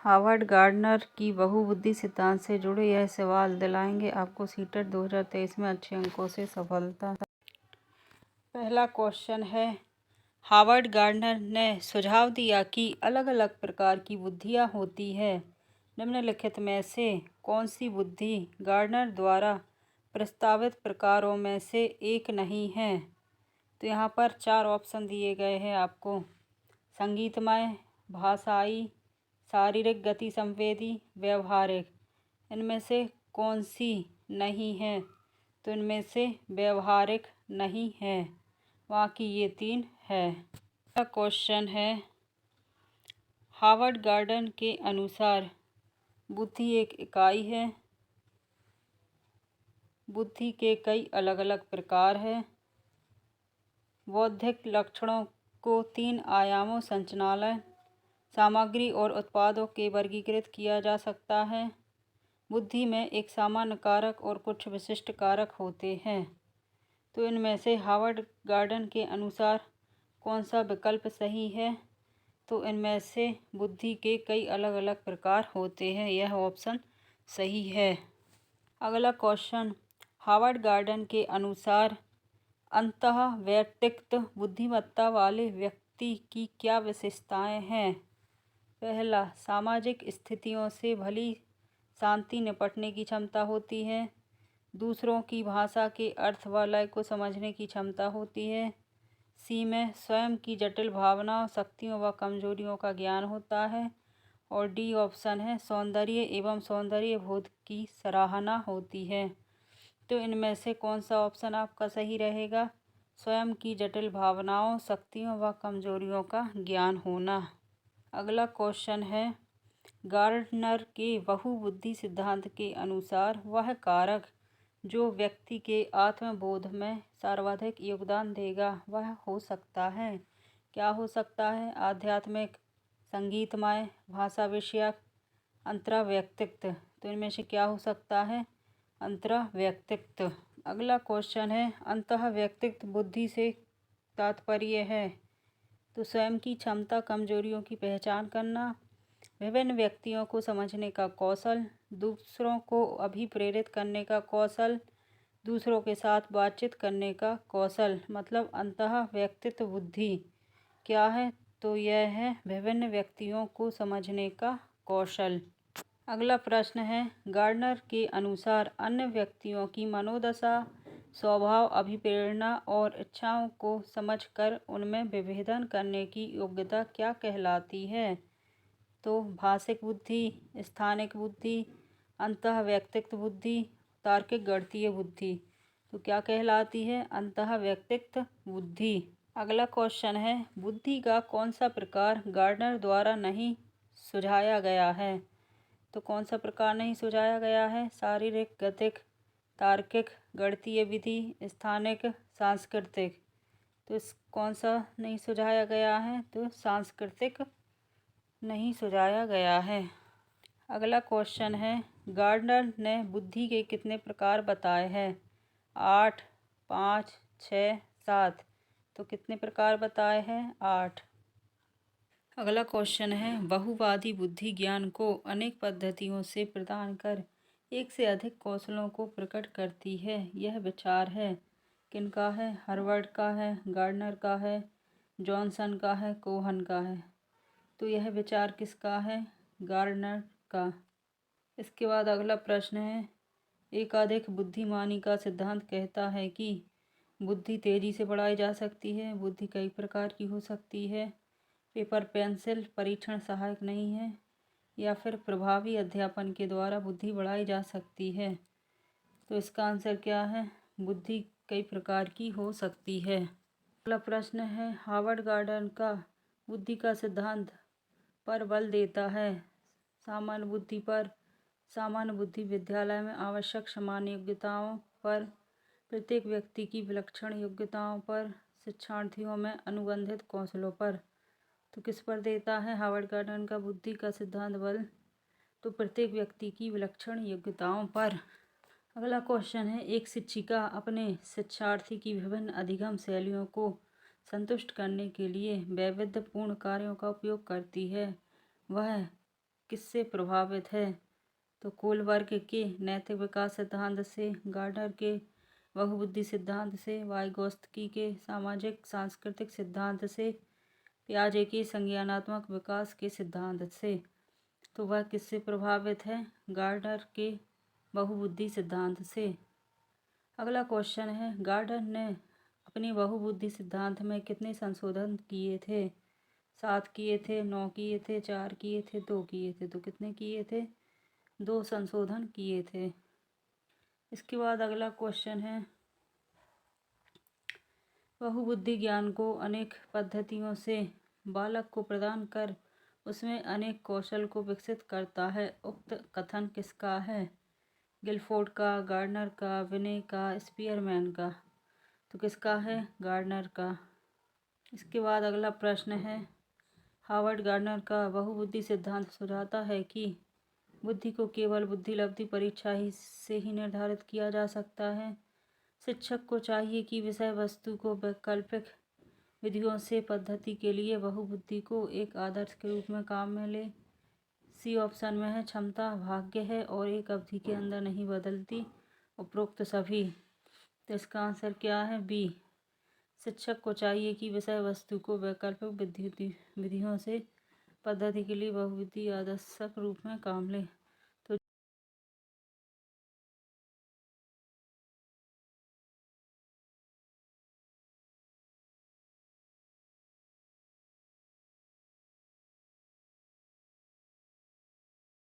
Howard gardener की बहुबुद्धि सिद्धांत से जुड़े यह सवाल दिलाएंगे आपको सीटेट 2023 में अच्छे अंकों से सफलता। पहला क्वेश्चन है, हावर्ड गार्डनर ने सुझाव दिया कि अलग अलग प्रकार की बुद्धियाँ होती है। निम्नलिखित में से कौन सी बुद्धि गार्डनर द्वारा प्रस्तावित प्रकारों में से एक नहीं है? तो यहाँ पर 4 ऑप्शन दिए गए हैं आपको। संगीतमय, भाषाई, शारीरिक गति संवेदी, व्यवहारिक। इनमें से कौन सी नहीं है? तो इनमें से व्यवहारिक नहीं है, बाकी ये 3 है। अगला क्वेश्चन है, हावर्ड गार्डनर के अनुसार बुद्धि एक इकाई है। बुद्धि के कई अलग अलग प्रकार हैं। बौद्धिक लक्षणों को 3 आयामों संचालन, सामग्री और उत्पादों के वर्गीकृत किया जा सकता है। बुद्धि में एक सामान्य कारक और कुछ विशिष्ट कारक होते हैं। तो इनमें से हावर्ड गार्डनर के अनुसार कौन सा विकल्प सही है? तो इनमें से बुद्धि के कई अलग अलग प्रकार होते हैं, यह ऑप्शन सही है। अगला क्वेश्चन, हावर्ड गार्डनर के अनुसार अंतः वैयक्तिक बुद्धिमत्ता वाले व्यक्ति की क्या विशेषताएं हैं? पहला, सामाजिक स्थितियों से भली शांति निपटने की क्षमता होती है। दूसरों की भाषा के अर्थ व लय को समझने की क्षमता होती है। सी में स्वयं की जटिल भावनाओं, शक्तियों व कमजोरियों का ज्ञान होता है। और डी ऑप्शन है, सौंदर्य एवं सौंदर्य बोध की सराहना होती है। तो इनमें से कौन सा ऑप्शन आपका सही रहेगा? स्वयं की जटिल भावनाओं, शक्तियों व कमजोरियों का ज्ञान होना। अगला क्वेश्चन है, गार्डनर के बहुबुद्धि सिद्धांत के अनुसार वह कारक जो व्यक्ति के आत्मबोध में सर्वाधिक योगदान देगा वह हो सकता है। क्या हो सकता है? आध्यात्मिक, संगीतमय, भाषा विषयक, अंतर्वैयक्तिक। तो इनमें से क्या हो सकता है? अंतर्वैयक्तिक। अगला क्वेश्चन है, अंतर्वैयक्तिक बुद्धि से तात्पर्य है तो स्वयं की क्षमता, कमजोरियों की पहचान करना, विभिन्न व्यक्तियों को समझने का कौशल, दूसरों को अभिप्रेरित करने का कौशल, दूसरों के साथ बातचीत करने का कौशल। मतलब अंतःवैयक्तिक बुद्धि क्या है? तो यह है विभिन्न व्यक्तियों को समझने का कौशल। अगला प्रश्न है, गार्डनर के अनुसार अन्य व्यक्तियों की मनोदशा, स्वभाव, अभिप्रेरणा और इच्छाओं को समझकर उनमें विभेदन करने की योग्यता क्या कहलाती है? तो भाषिक बुद्धि, स्थानिक बुद्धि, अंतःवैयक्तिक बुद्धि, तार्किक गणितीय बुद्धि। तो क्या कहलाती है? अंतःवैयक्तिक बुद्धि। अगला क्वेश्चन है, बुद्धि का कौन सा प्रकार गार्डनर द्वारा नहीं सुझाया गया है? तो कौन सा प्रकार नहीं सुझाया गया है? शारीरिक, गतिक, तार्किक, गणितीय विधि, स्थानिक, सांस्कृतिक। तो इस कौन सा नहीं सुझाया गया है? तो सांस्कृतिक नहीं सुझाया गया है। अगला क्वेश्चन है, गार्डनर ने बुद्धि के कितने प्रकार बताए हैं? 8, 5, 6, 7। तो कितने प्रकार बताए हैं? 8। अगला क्वेश्चन है, बहुवादी बुद्धि ज्ञान को अनेक पद्धतियों से प्रदान कर एक से अधिक कौशलों को प्रकट करती है। यह विचार है किनका है? हार्वर्ड का है, गार्डनर का है, जॉनसन का है, कोहन का है। तो यह विचार किसका है? गार्डनर का। इसके बाद अगला प्रश्न है, एकाधिक बुद्धिमानी का सिद्धांत कहता है कि बुद्धि तेजी से बढ़ाई जा सकती है। बुद्धि कई प्रकार की हो सकती है। पेपर पेंसिल परीक्षण सहायक नहीं है, या फिर प्रभावी अध्यापन के द्वारा बुद्धि बढ़ाई जा सकती है। तो इसका आंसर क्या है? बुद्धि कई प्रकार की हो सकती है। अगला प्रश्न है, हार्वर्ड गार्डनर का बुद्धि का सिद्धांत पर बल देता है सामान्य बुद्धि पर, सामान्य बुद्धि विद्यालय में आवश्यक सामान्य योग्यताओं पर, प्रत्येक व्यक्ति की विलक्षण योग्यताओं पर, शिक्षार्थियों में अनुबंधित कौशलों पर। तो किस पर देता है हार्वर्ड गार्डनर का बुद्धि का सिद्धांत बल? तो प्रत्येक व्यक्ति की विलक्षण योग्यताओं पर। अगला क्वेश्चन है, एक शिक्षिका अपने शिक्षार्थी की विभिन्न अधिगम शैलियों को संतुष्ट करने के लिए वैविध्यपूर्ण कार्यों का उपयोग करती है। वह किससे प्रभावित है? तो कोलबर्ग के नैतिक विकास सिद्धांत से, गार्डनर के बहुबुद्धि सिद्धांत से, वाइगोत्स्की के सामाजिक सांस्कृतिक सिद्धांत से, पियाजे के संज्ञानात्मक विकास के सिद्धांत से। तो वह किससे प्रभावित है? गार्डनर के बहुबुद्धि सिद्धांत से। अगला क्वेश्चन है, गार्डनर ने अपनी बहुबुद्धि सिद्धांत में कितने संशोधन किए थे? 7 किए थे, 9 किए थे, 4 किए थे, 2 किए थे। तो कितने किए थे? 2 संशोधन किए थे। इसके बाद अगला क्वेश्चन है, बहुबुद्धि ज्ञान को अनेक पद्धतियों से बालक को प्रदान कर उसमें अनेक कौशल को विकसित करता है। उक्त कथन किसका है? गिलफोर्ड का, गार्डनर का, विनय का, स्पीयरमैन का। तो किसका है? गार्डनर का। इसके बाद अगला प्रश्न है, हावर्ड गार्डनर का बहुबुद्धि सिद्धांत सुझाता है कि बुद्धि को केवल बुद्धिलब्धि परीक्षा से ही निर्धारित किया जा सकता है। शिक्षक को चाहिए कि विषय वस्तु को वैकल्पिक विधियों से पद्धति के लिए बहुबुद्धि को एक आदर्श के रूप में काम में ले। सी ऑप्शन में है, क्षमता भाग्य है और एक अवधि के अंदर नहीं बदलती। उपरोक्त सभी। तो इसका आंसर क्या है? बी। शिक्षक को चाहिए कि विषय वस्तु को वैकल्पिक विधियों से पद्धति के लिए बहुबुद्धि आदर्शक रूप में काम ले।